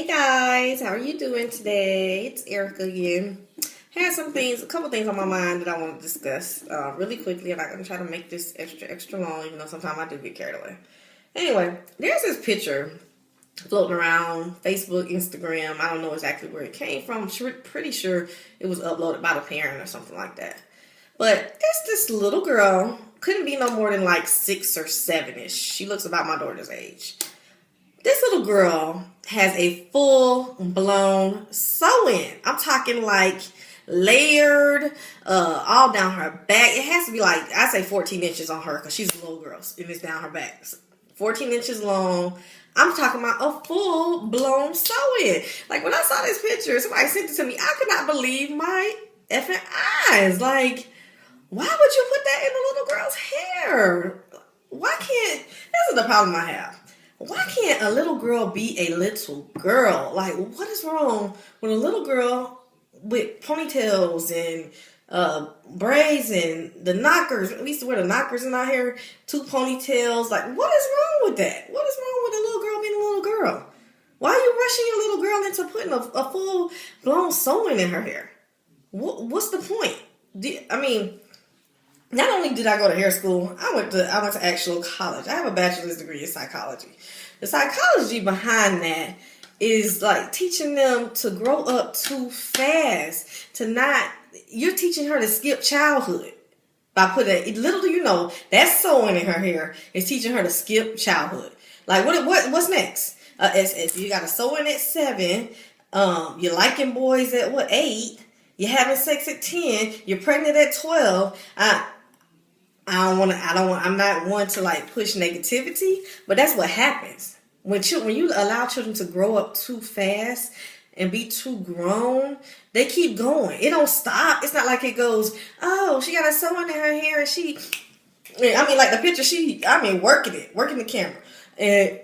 Guys, how are you doing today? It's Erica again. Had a couple things on my mind that I want to discuss really quickly, and I'm gonna try to make this extra long, even though sometimes I do get carried away. Anyway, there's this picture floating around Facebook, Instagram. I don't know exactly where it came from. Pretty sure it was uploaded by the parent or something like that. But it's this little girl, couldn't be no more than like 6 or 7ish. She looks about my daughter's age. This little girl has a full-blown sew-in. I'm talking like layered, all down her back. It has to be like, I say 14 inches on her because she's a little girl and it's down her back. 14 inches long. I'm talking about a full-blown sew-in. Like when I saw this picture, somebody sent it to me, I could not believe my effing eyes. Like, why would you put that in a little girl's hair? Why can't, this is the problem I have. Why can't a little girl be a little girl? Like, what is wrong with a little girl with ponytails and braids and the knockers? We used to wear the knockers in our hair, 2 ponytails. Like, what is wrong with that? What is wrong with a little girl being a little girl? Why are you rushing your little girl into putting a full-blown sewing in her hair? What's the point? Not only did I go to hair school, I went to actual college. I have a bachelor's degree in psychology. The psychology behind that is like teaching them to grow up too fast, you're teaching her to skip childhood. By putting, little do you know, that sewing in her hair is teaching her to skip childhood. Like what's next? If you got a sewing at 7, you're liking boys at 8, you're having sex at 10, you're pregnant at 12. I'm not one to like push negativity, but that's what happens. When you allow children to grow up too fast and be too grown, they keep going. It don't stop. It's not like it goes, oh, she got a sewing in her hair and like the picture, working the camera. And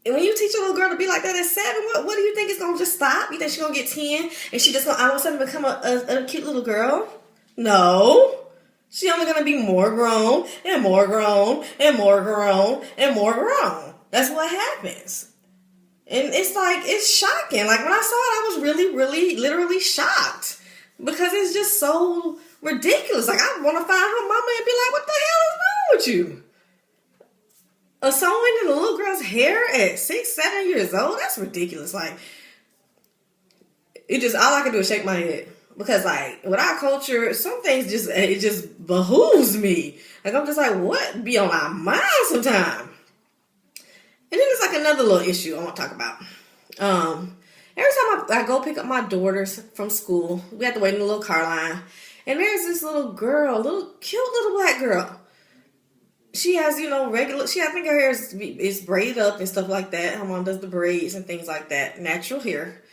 when you teach a little girl to be like that at 7, what do you think is going to just stop? You think she's going to get 10 and she just going to all of a sudden become a cute little girl? No. She's only going to be more grown and more grown and more grown and more grown. That's what happens. And it's shocking. Like when I saw it, I was really, really, literally shocked. Because it's just so ridiculous. Like I want to find her mama and be like, what the hell is wrong with you? A sewing in a little girl's hair at 6, 7 years old? That's ridiculous. Like, all I can do is shake my head. Because like with our culture, some things just behooves me. Like I'm just like, what be on our mind sometimes? And then there's like another little issue I want to talk about. Every time I go pick up my daughters from school, we have to wait in the little car line. And there's this little girl, cute little black girl. She has, I think her hair is braided up and stuff like that. Her mom does the braids and things like that. Natural hair.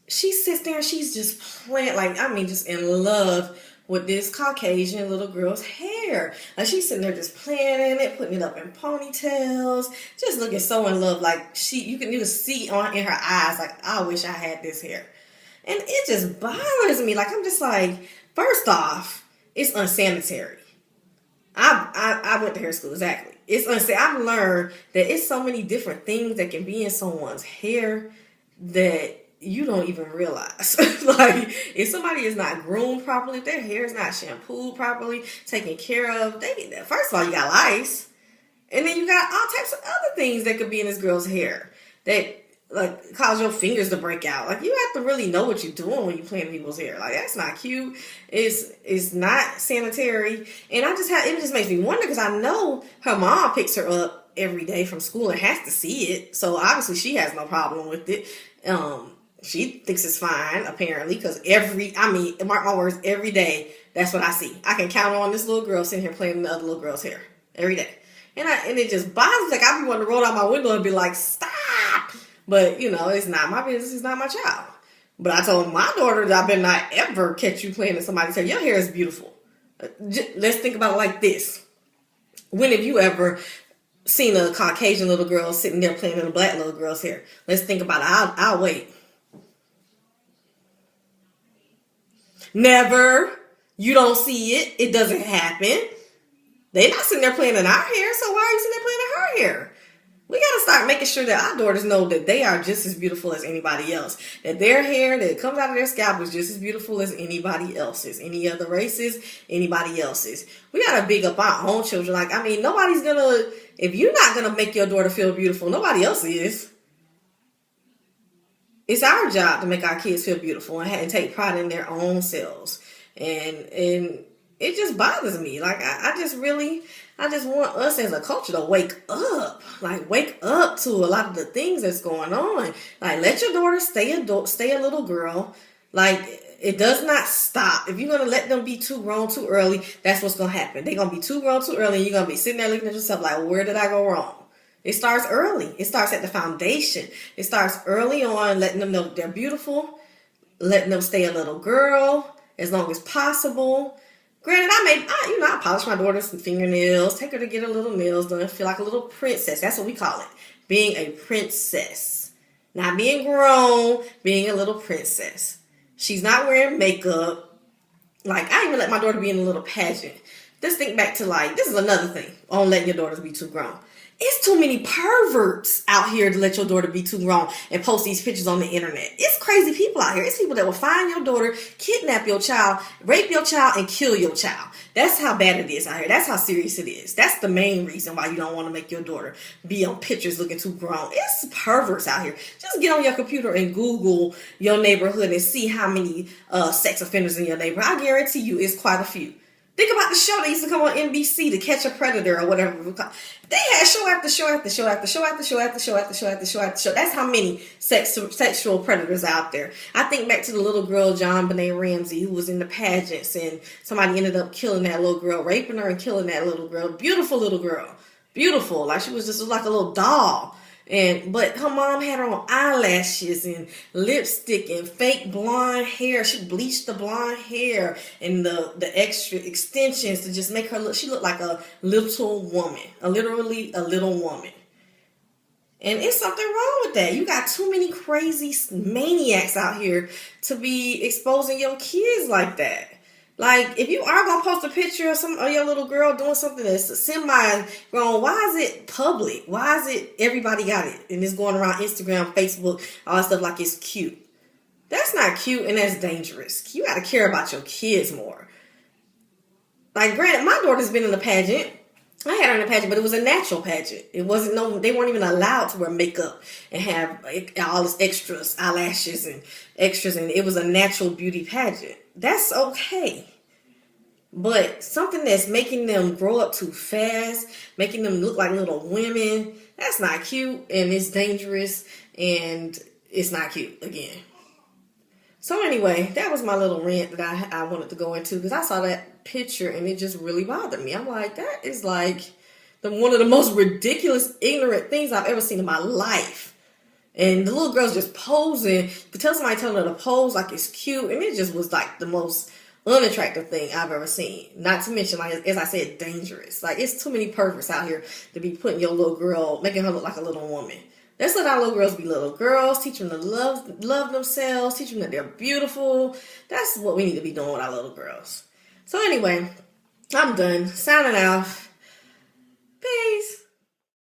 She sits there and she's just playing, just in love with this Caucasian little girl's hair. Like she's sitting there just playing in it, putting it up in ponytails, just looking so in love. Like you can just see in her eyes, like, I wish I had this hair. And it just bothers me. Like I'm just like, first off, it's unsanitary. I went to hair school, exactly. It's unsanitary. I've learned that it's so many different things that can be in someone's hair that you don't even realize. Like if somebody is not groomed properly, if their hair is not shampooed properly, taken care of, first of all, you got lice, and then you got all types of other things that could be in this girl's hair that like cause your fingers to break out. Like you have to really know what you're doing when you play in people's hair. Like that's not cute. It's not sanitary, and it just makes me wonder because I know her mom picks her up every day from school and has to see it, so obviously she has no problem with it. She thinks it's fine, apparently, because mark my words, every day, that's what I see. I can count on this little girl sitting here playing in the other little girl's hair every day. And it just bothers me. Like, I be wanting to roll out my window and be like, stop! But, it's not my business. It's not my child. But I told my daughter that I better not ever catch you playing in somebody's hair. Your hair is beautiful. Let's think about it like this. When have you ever seen a Caucasian little girl sitting there playing in a black little girl's hair? Let's think about it. I'll wait. Never. You don't see it. It doesn't happen. They're not sitting there playing in our hair, so why are you sitting there playing in her hair? We got to start making sure that our daughters know that they are just as beautiful as anybody else. That their hair that comes out of their scalp is just as beautiful as anybody else's. Any other races, anybody else's. We got to big up our own children. Like, I mean, nobody's going to, if you're not going to make your daughter feel beautiful, nobody else is. It's our job to make our kids feel beautiful and take pride in their own selves. And it just bothers me. Like, I just want us as a culture to wake up. Like, wake up to a lot of the things that's going on. Like, let your daughter stay a little girl. Like, it does not stop. If you're going to let them be too grown too early, that's what's going to happen. They're going to be too grown too early, and you're going to be sitting there looking at yourself like, where did I go wrong? It starts early. It starts at the foundation. It starts early on, letting them know that they're beautiful, letting them stay a little girl as long as possible. Granted, I polish my daughter's fingernails, take her to get her little nails done, feel like a little princess. That's what we call it, being a princess. Not being grown, being a little princess. She's not wearing makeup. Like, I even let my daughter be in a little pageant. Just think back to, like, this is another thing on letting your daughters be too grown. It's too many perverts out here to let your daughter be too grown and post these pictures on the internet. It's crazy people out here. It's people that will find your daughter, kidnap your child, rape your child, and kill your child. That's how bad it is out here. That's how serious it is. That's the main reason why you don't want to make your daughter be on pictures looking too grown. It's perverts out here. Just get on your computer and Google your neighborhood and see how many sex offenders in your neighborhood. I guarantee you it's quite a few. Think about the show that used to come on NBC, To Catch a Predator or whatever. They had show after show after show after show after show after show after show after show after show. That's how many sexual predators out there. I think back to the little girl, JonBenet Ramsey, who was in the pageants, and somebody ended up killing that little girl, raping her and killing that little girl. Beautiful little girl. Beautiful. Like, she was just like a little doll. But her mom had her on eyelashes and lipstick and fake blonde hair. She bleached the blonde hair and the extra extensions to just make her look. She looked like a little woman, literally a little woman. And it's something wrong with that. You got too many crazy maniacs out here to be exposing your kids like that. Like, if you are going to post a picture of your little girl doing something that's semi-grown, why is it public? Why is it everybody got it? And it's going around Instagram, Facebook, all that stuff like it's cute. That's not cute, and that's dangerous. You got to care about your kids more. Like, granted, my daughter's been in a pageant. I had her in a pageant, but it was a natural pageant. They weren't even allowed to wear makeup and have all this extras, eyelashes and extras, and it was a natural beauty pageant. That's okay. But something that's making them grow up too fast, making them look like little women, that's not cute, and it's dangerous, and it's not cute again. So anyway, that was my little rant that I wanted to go into, because I saw that picture and it just really bothered me. I'm like, that is like one of the most ridiculous, ignorant things I've ever seen in my life. And the little girl's just posing. You could tell somebody telling her to pose like it's cute, and it just was like the most unattractive thing I've ever seen. Not to mention, like, as I said, dangerous. Like, it's too many perverts out here to be putting your little girl, making her look like a little woman. Let's let our little girls be little girls. Teach them to love themselves. Teach them that they're beautiful. That's what we need to be doing with our little girls. So anyway, I'm done. Signing off. Peace.